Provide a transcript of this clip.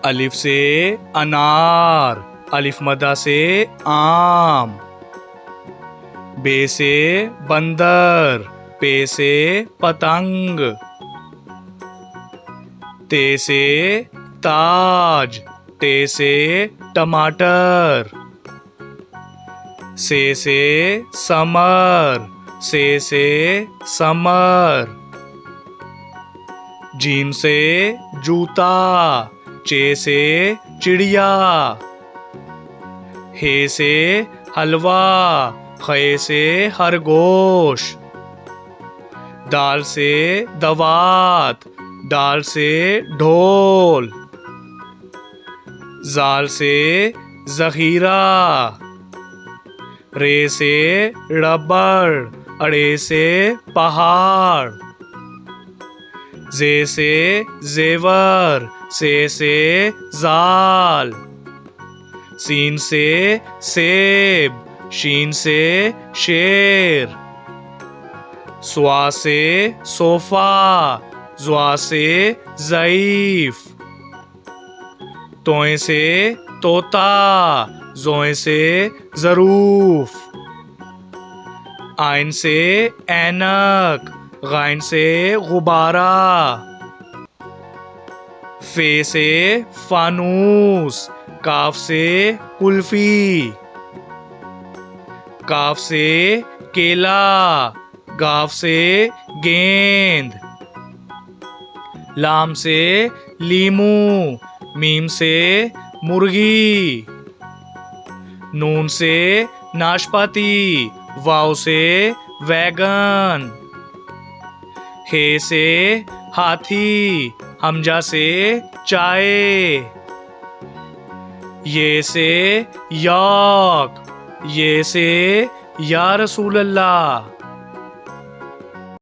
अलिफ से अनार, अलिफ मदा से आम। बे से बंदर, पे से पतंग। ते से ताज, टे से टमाटर। से समर, से समर। जीम से जूता, चे से चिड़िया। हे से हलवा, खे से खरगोश। दाल से दवात, डाल से ढोल। जाल से जखीरा। रे से रबड़, अड़े से पहाड़। जे से जेवर, से जाल। सीन से सेब, शीन से शेर। स्वा से सोफा, ज़्वा से ज़ईफ। तोए से तोता, ज़ोए से ज़रूफ। आइन से ऐनक, गाइन से गुब्बारा। फे से फानूस, काफ से कुल्फी। काफ से केला, गाफ से गेंद। लाम से लीमू, मीम से मुर्गी। नून से नाशपाती, वाव से वैगन। हे से हाथी, हमजा से चाय। ये से याक, ये से या रसूल अल्लाह।